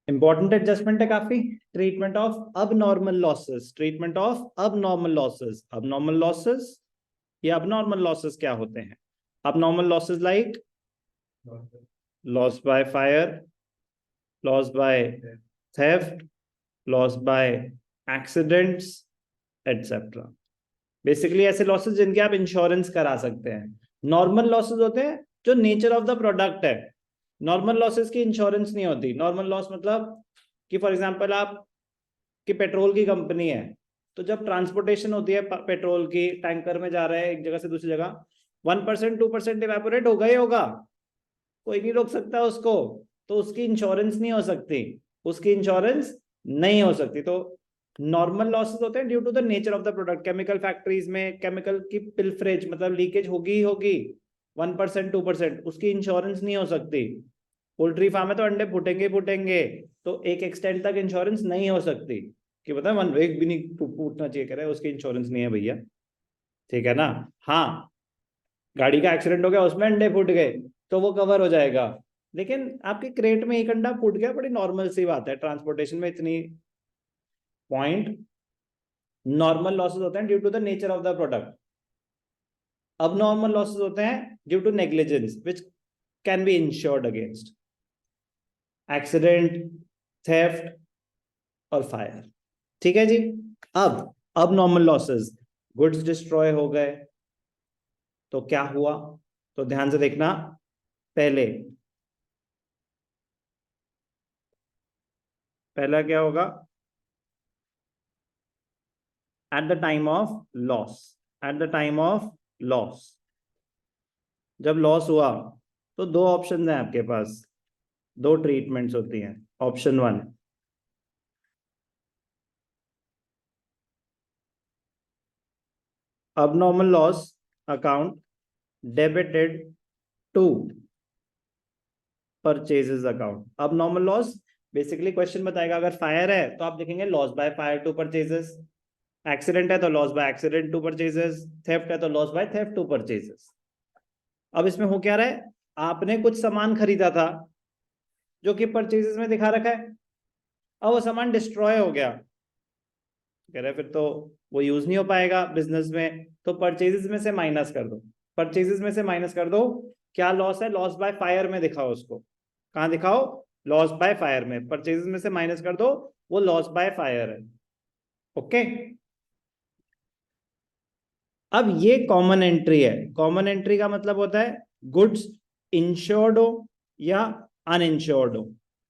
Important adjustment है काफी। Treatment of abnormal losses, treatment of abnormal losses. Abnormal losses या abnormal losses क्या होते हैं? Abnormal losses like loss by fire, loss by theft, loss by accidents etcetera. Basically ऐसे losses जिनके आप insurance करा सकते हैं। नॉर्मल लॉसेस होते हैं जो नेचर ऑफ द प्रोडक्ट है। नॉर्मल लॉसेस की इंश्योरेंस नहीं होती। नॉर्मल लॉस मतलब कि फॉर एग्जांपल आप कि पेट्रोल की कंपनी है, तो जब ट्रांसपोर्टेशन होती है पेट्रोल की, टैंकर में जा रहा है एक जगह से दूसरी जगह, 1% 2% इवेपोरेट होगा ही होगा, कोई नहीं रोक सकता उसको, तो उसकी इंश्योरेंस नहीं हो सकती, उसकी इंश्योरेंस नहीं हो सकती। तो नॉर्मल लॉसेस होते हैं due to the nature of the product. Chemical factories में केमिकल की पिलफरेज मतलब लीकेज होगी ही होगी, 1% 2%, उसकी इंश्योरेंस नहीं हो सकती। पोल्ट्री फार्म में तो अंडे फूटेंगे फूटेंगे, तो एक एक्सटेंट तक इंश्योरेंस नहीं हो सकती कि पता है एक भी नहीं फूटना चाहिए, कह रहे हैं उसकी इंश्योरेंस नहीं है भैया, ठीक है ना। हाँ, गाड़ी का एक्सीडेंट हो गया उसमें अंडे फूट गए तो वो कवर हो जाएगा, लेकिन आपके क्रेट में एक अंडा फूट गया बड़ी नॉर्मल सी बात है, ट्रांसपोर्टेशन में इतनी पॉइंट। नॉर्मल लॉसेस होते हैं due to the nature of the product. अब नॉर्मल लॉसेस होते हैं due to negligence which can be insured against accident, theft और फायर। ठीक है जी। अब नॉर्मल लॉसेस, गुड्स डिस्ट्रॉय हो गए तो क्या हुआ, तो ध्यान से देखना। पहला क्या होगा? Eight the time of loss, eight the time of loss, जब लॉस हुआ तो दो ऑप्शन हैं आपके पास, दो ट्रीटमेंट्स होती हैं। Option 1, abnormal loss account debited to purchases account। abnormal loss basically question बताएगा, अगर फायर है तो आप देखेंगे loss by fire to purchases, accident है तो loss by accident to purchases, theft है तो loss by theft to purchases. अब इसमें हो क्या रहा है, आपने कुछ सामान खरीदा था जो कि परचेजेस में दिखा रखा है, अब वो सामान डिस्ट्रॉय हो गया, कह रहे फिर तो वो यूज नहीं हो पाएगा बिजनेस में, तो परचेजेस में से माइनस कर दो। परचेजेस में से माइनस कर दो, क्या लॉस है, लॉस बाय फायर में दिखाओ उसको। कहां दिखाओ? लॉस बाय फायर में। परचेजेस में से माइनस कर दो, वो लॉस बाय फायर है। ओके, अब ये कॉमन एंट्री है। कॉमन एंट्री का मतलब होता है गुड्स इंश्योर्ड हो या अनइंश्योर्ड हो।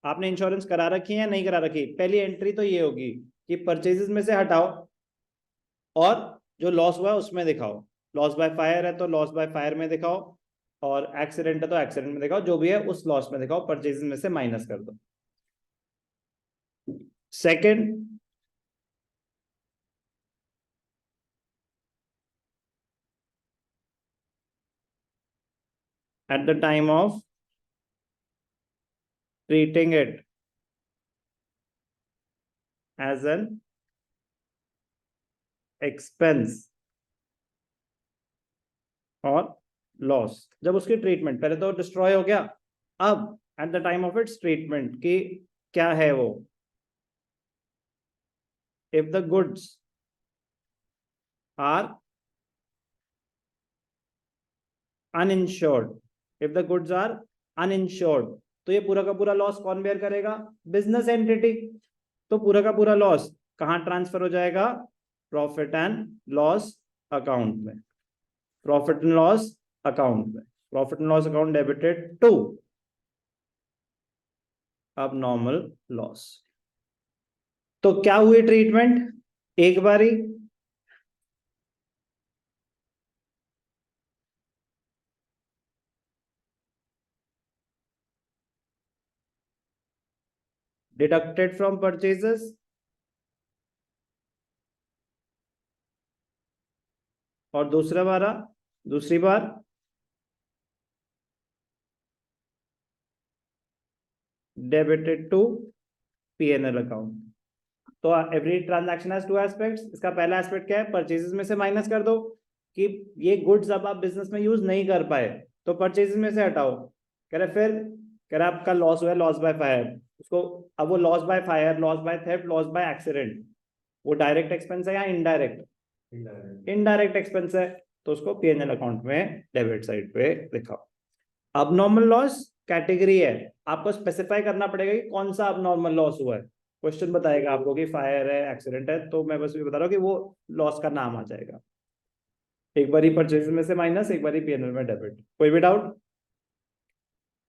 आपने इंश्योरेंस करा रखी है या नहीं करा रखी, पहली एंट्री तो ये होगी कि परचेजेस में से हटाओ और जो लॉस हुआ है उसमें दिखाओ। लॉस बाय फायर है तो लॉस बाय फायर में दिखाओ, और एक्सीडेंट है तो एक्सीडेंट में दिखाओ, जो भी है उस लॉस में दिखाओ, परचेजेस में से माइनस कर दो। Second, at the time of treating it as an expense और लॉस, जब उसकी ट्रीटमेंट, पहले तो डिस्ट्रॉय हो गया, अब at the time of its treatment की क्या है वो, if the goods are uninsured, if the goods are uninsured, तो ये पूरा का पूरा लॉस कौन बेयर करेगा? Business entity. तो पूरा का पूरा लॉस कहां ट्रांसफर हो जाएगा? प्रॉफिट एंड लॉस अकाउंट में। प्रॉफिट एंड लॉस अकाउंट में, profit and loss account debited to abnormal loss. तो क्या हुई ट्रीटमेंट? एक बारी डिडक्टेड फ्रॉम परचेजेस, और दूसरी बार डेबिटेड टू पीएनएल अकाउंट। तो every transaction has two aspects. इसका पहला एस्पेक्ट क्या है? परचेजेस में से माइनस कर दो कि ये गुड्स अब आप बिजनेस में यूज नहीं कर पाए, तो परचेजेस में से हटाओ। कह रहे फिर, कह रहे आपका लॉस हुआ, लॉस बाय फायर, उसको, अब वो loss by fire, loss by theft, loss by accident, वो डायरेक्ट एक्सपेंस है या इनडायरेक्ट? इनडायरेक्ट एक्सपेंस है, तो उसको पीएनएल अकाउंट में डेबिट साइड पे दिखाओ। अबनॉर्मल लॉस कैटेगरी है, आपको स्पेसिफाई करना पड़ेगा कि कौन सा अबनॉर्मल लॉस हुआ है। क्वेश्चन बताएगा आपको कि फायर है, एक्सीडेंट है, तो मैं बस ये बता रहा हूँ कि वो लॉस का नाम आ जाएगा। एक बारी परचेज में से माइनस, एक बारी पीएनएल में डेबिट। कोई भी डाउट?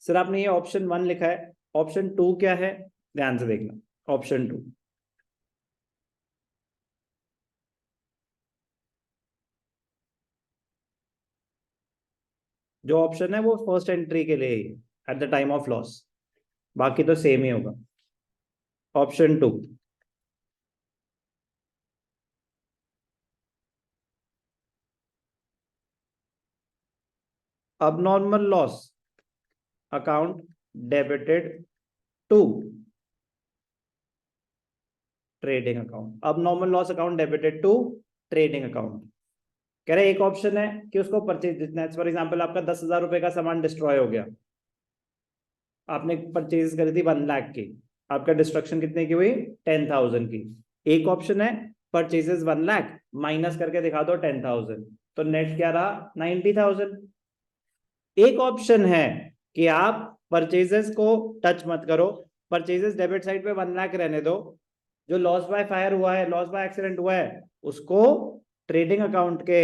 सर आपने ये ऑप्शन 1 लिखा है, ऑप्शन 2 क्या है, ध्यान से देखना। ऑप्शन 2, जो ऑप्शन है वो फर्स्ट एंट्री के लिए ही at the time of loss, बाकी तो सेम ही होगा। Option 2, abnormal loss account debited to trading account, abnormal loss account debited to trading account। कह रहे एक ऑप्शन है कि उसको परचेज, जितना फॉर एग्जांपल आपका 10,000 रुपए का सामान डिस्ट्रॉय हो गया, आपने परचेज करी थी 1 लाख की, आपका डिस्ट्रक्शन कितने की हुई? 10,000 की। एक ऑप्शन है परचेजेस 1 लाख माइनस करके दिखा दो 10,000, तो नेट क्या रहा? 90,000। एक ऑप्शन है कि आप परचेजेस को टच मत करो, परचेजेस डेबिट साइड पे 1 लाख रहने दो, जो लॉस बाय फायर हुआ है, लॉस बाय एक्सीडेंट हुआ है, उसको ट्रेडिंग अकाउंट के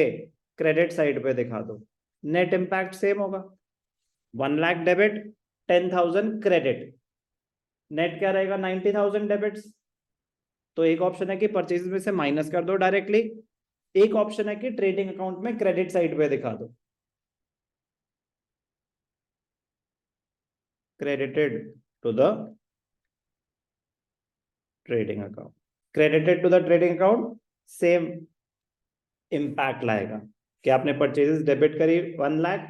क्रेडिट साइड पे दिखा दो। नेट इंपैक्ट सेम होगा, 1 लाख डेबिट, 10,000 क्रेडिट, नेट क्या रहेगा? 90,000 डेबिट्स। तो एक ऑप्शन है कि परचेज में से माइनस कर दो डायरेक्टली, एक ऑप्शन है कि ट्रेडिंग अकाउंट में क्रेडिट साइड पे दिखा दो। credited to the trading account, credited to the trading account same impact लाएगा कि आपने परचेजेस डेबिट करी 1 लाख,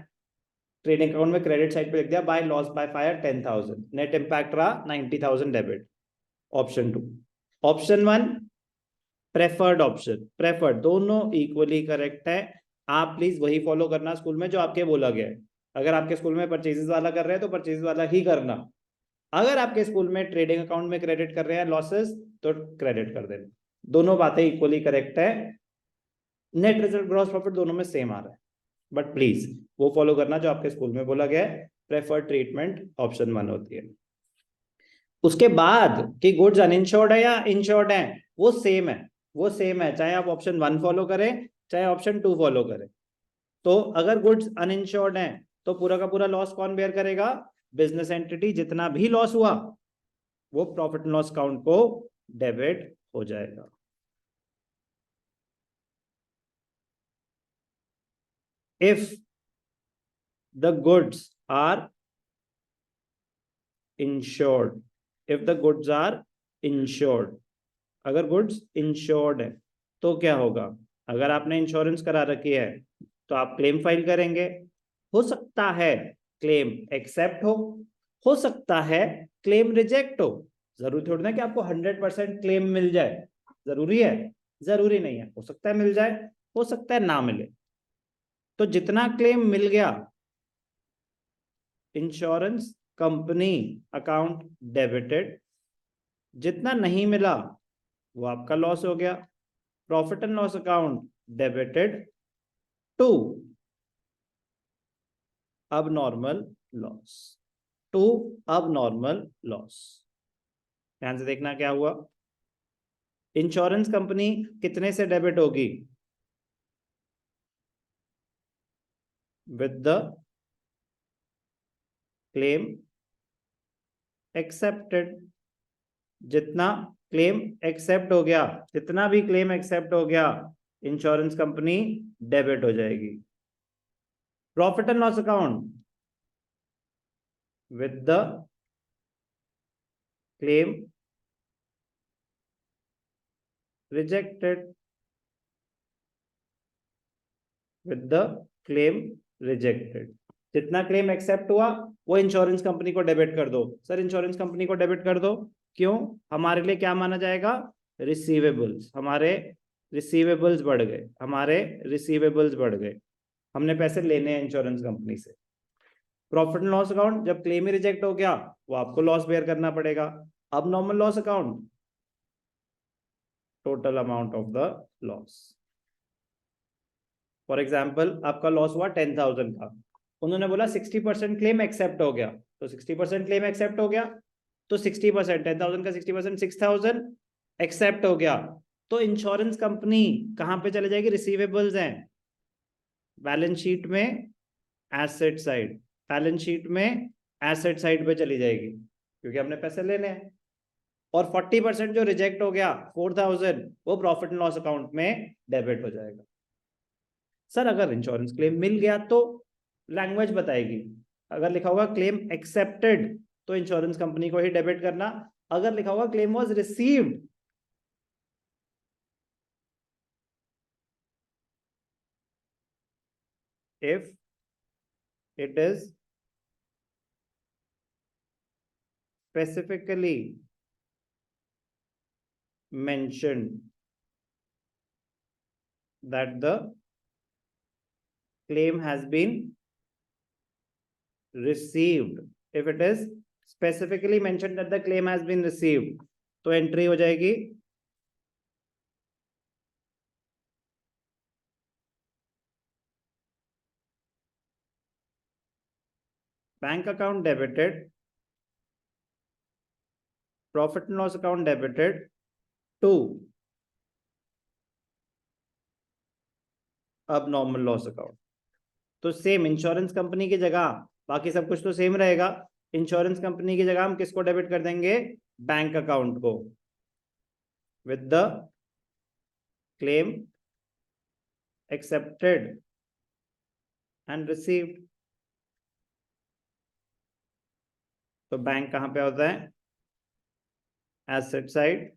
ट्रेडिंग अकाउंट में क्रेडिट साइड पे लिख दिया by loss by fire 10,000, net impact रहा 90,000 debit. Option 2। Option 1 preferred option, preferred, दोनों इक्वली करेक्ट है। आप प्लीज वही फॉलो करना स्कूल में जो आपके बोला गया है। अगर आपके स्कूल में परचेजेस वाला कर रहे हैं तो परचेजेस वाला ही करना, अगर आपके स्कूल में ट्रेडिंग अकाउंट में क्रेडिट कर रहे हैं लॉसेस, तो क्रेडिट कर देना। दोनों बातें इक्वली करेक्ट है, नेट रिजल्ट ग्रॉस प्रॉफिट दोनों में सेम आ रहा है, बट प्लीज वो फॉलो करना जो आपके स्कूल में बोला गया है। प्रेफर्ड ट्रीटमेंट ऑप्शन 1 होती है। उसके बाद कि गुड्स अनइंश्योर्ड है या इंश्योर्ड है, वो सेम है, वो सेम है, चाहे आप ऑप्शन 1 फॉलो करें चाहे ऑप्शन 2 फॉलो करें। तो अगर गुड्स अनइंश्योर्ड है तो पूरा का पूरा लॉस कौन बेयर करेगा? Business entity. जितना भी लॉस हुआ वो प्रॉफिट एंड लॉस अकाउंट को डेबिट हो जाएगा। If the goods are insured, if the goods are insured, अगर गुड्स इंश्योर्ड है तो क्या होगा? अगर आपने इंश्योरेंस करा रखी है तो आप क्लेम फाइल करेंगे, हो सकता है क्लेम एक्सेप्ट हो सकता है क्लेम रिजेक्ट हो। जरूरी थोड़ी ना कि आपको 100% क्लेम मिल जाए, जरूरी है? जरूरी नहीं है, हो सकता है मिल जाए, हो सकता है ना मिले। तो जितना क्लेम मिल गया इंश्योरेंस कंपनी अकाउंट डेबिटेड, जितना नहीं मिला वो आपका लॉस हो गया, profit and loss account debited to abnormal loss, to abnormal loss. ध्यान से देखना क्या हुआ, इंश्योरेंस कंपनी कितने से डेबिट होगी? With the claim accepted. जितना क्लेम एक्सेप्ट हो गया, जितना भी क्लेम एक्सेप्ट हो गया इंश्योरेंस कंपनी डेबिट हो जाएगी। Profit and loss account with the claim rejected, with the claim rejected. जितना क्लेम एक्सेप्ट हुआ वो इंश्योरेंस कंपनी को डेबिट कर दो। सर इंश्योरेंस कंपनी को डेबिट कर दो क्यों? हमारे लिए क्या माना जाएगा? रिसीवेबल्स, हमारे रिसीवेबल्स बढ़ गए, हमारे रिसीवेबल्स बढ़ गए, हमने पैसे लेने हैं इंश्योरेंस कंपनी से। प्रॉफिट एंड लॉस अकाउंट जब क्लेम ही रिजेक्ट हो गया वो आपको लॉस बेयर करना पड़ेगा, अब normal loss account, total amount of the loss. For example आपका लॉस हुआ 10,000 का, उन्होंने बोला 60% क्लेम एक्सेप्ट हो गया, तो 60% क्लेम एक्सेप्ट हो गया, तो 60% 10,000 का 60% 6,000 एक्सेप्ट हो गया। तो इंश्योरेंस कंपनी कहां पे चले जाएगी? रिसीवेबल्स हैं, बैलेंस शीट में एसेट साइड, बैलेंस शीट में एसेट साइड पे चली जाएगी, क्योंकि हमने पैसे लेने हैं। और 40% जो रिजेक्ट हो गया 4,000, वो प्रॉफिट एंड लॉस अकाउंट में डेबिट हो जाएगा। सर अगर इंश्योरेंस क्लेम मिल गया तो लैंग्वेज बताएगी, अगर लिखा होगा क्लेम एक्सेप्टेड तो इंश्योरेंस कंपनी को ही डेबिट करना, अगर लिखा होगा claim was received if it is specifically mentioned that the claim has been received, if it is specifically mentioned that the claim has been received, तो एंट्री हो जाएगी bank account debited, profit and loss account debited to abnormal loss account. तो same insurance company की जगह बाकी सब कुछ तो सेम रहेगा, इंश्योरेंस कंपनी की जगह हम किसको डेबिट कर देंगे? बैंक अकाउंट को, with the claim accepted and received. तो बैंक कहां पे होता है? Asset side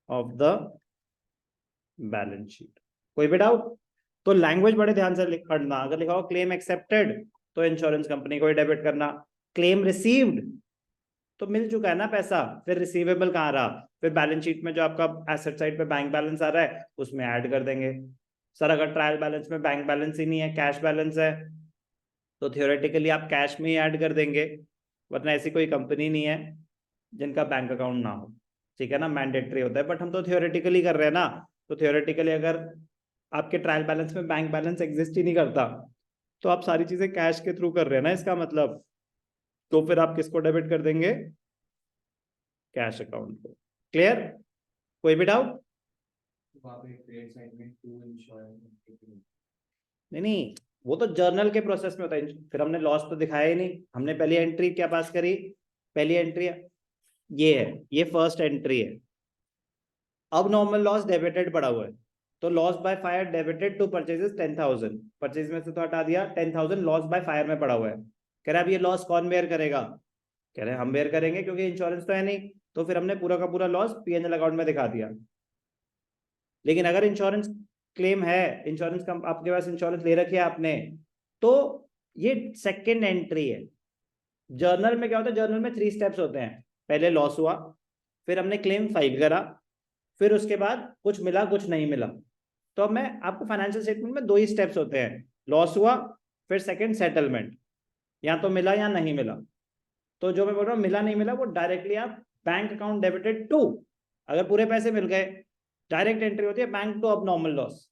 of the balance sheet. कोई भी डाउट? तो लैंग्वेज बड़े ध्यान से पढ़ना, अगर लिखा हो क्लेम एक्सेप्टेड तो इंश्योरेंस कंपनी को ही डेबिट करना, क्लेम रिसीव्ड तो मिल चुका है ना पैसा, फिर रिसीवेबल कहाँ रहा? फिर बैलेंस शीट में जो आपका एसेट साइड पे बैंक बैलेंस आ रहा है उसमें ऐड कर देंगे। सर अगर ट्रायल बैलेंस में बैंक बैलेंस ही नहीं है, कैश बैलेंस है, तो थियोरेटिकली आप कैश में ही ऐड कर देंगे, वरना ऐसी कोई कंपनी नहीं है जिनका बैंक अकाउंट ना हो, ठीक है ना, मैंडेटरी होता है, बट हम तो थियोरेटिकली कर रहे हैं ना। तो थियोरेटिकली अगर आपके ट्रायल बैलेंस में बैंक बैलेंस एग्जिस्ट ही नहीं करता तो आप सारी चीजें कैश के थ्रू कर रहे हैं ना, इसका मतलब, तो फिर आप किसको डेबिट कर देंगे? कैश अकाउंट को। क्लियर? कोई भी डाउट? नहीं नहीं, वो तो जर्नल के प्रोसेस में होता है, फिर हमने लॉस तो दिखाया ही नहीं, हमने पहली एंट्री क्या पास करी? पहली एंट्री ये है, ये फर्स्ट एंट्री है। अब नॉर्मल लॉस डेबिटेड पड़ा हुआ है, तो loss by fire debited to purchases 10,000, purchase में से तो हटा दिया, 10,000 लॉस बाय फायर में पड़ा हुआ है। कह रहा है अब ये लॉस कौन बेयर करेगा? कह रहे हैं हम बेयर करेंगे, क्योंकि इंश्योरेंस तो है नहीं, तो फिर हमने पूरा का पूरा लॉस P&L अकाउंट में दिखा दिया। लेकिन अगर इंश्योरेंस क्लेम है, इंश्योरेंस आपके पास इंश्योरेंस ले रखी है आपने, तो ये सेकेंड एंट्री है। जर्नल में क्या होता है? जर्नल में 3 स्टेप्स होते हैं, पहले लॉस हुआ, फिर हमने क्लेम फाइल करा, फिर उसके बाद कुछ मिला कुछ नहीं मिला। तो अब मैं आपको फाइनेंशियल स्टेटमेंट में 2 ही स्टेप्स होते हैं, लॉस हुआ फिर सेकंड सेटलमेंट, या तो मिला या नहीं मिला। तो जो मैं बोल रहा हूँ मिला नहीं मिला, वो डायरेक्टली आप बैंक अकाउंट डेबिटेड टू, अगर पूरे पैसे मिल गए डायरेक्ट एंट्री होती है bank to abnormal loss.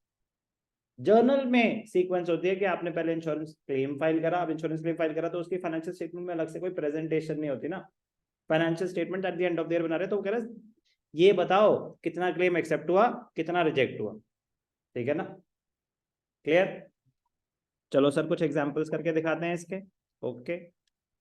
Journal में सीक्वेंस होती है कि आपने पहले इंश्योरेंस क्लेम फाइल करा, अब इंश्योरेंस क्लेम फाइल करा तो उसकी फाइनेंशियल स्टेटमेंट में अलग से कोई प्रेजेंटेशन नहीं होती ना, financial statement at the end of the year बना रहे, तो वो कह रहे ये बताओ कितना क्लेम एक्सेप्ट हुआ कितना रिजेक्ट हुआ, ठीक है ना? क्लियर? चलो सर कुछ एग्जांपल्स करके दिखाते हैं इसके। ओके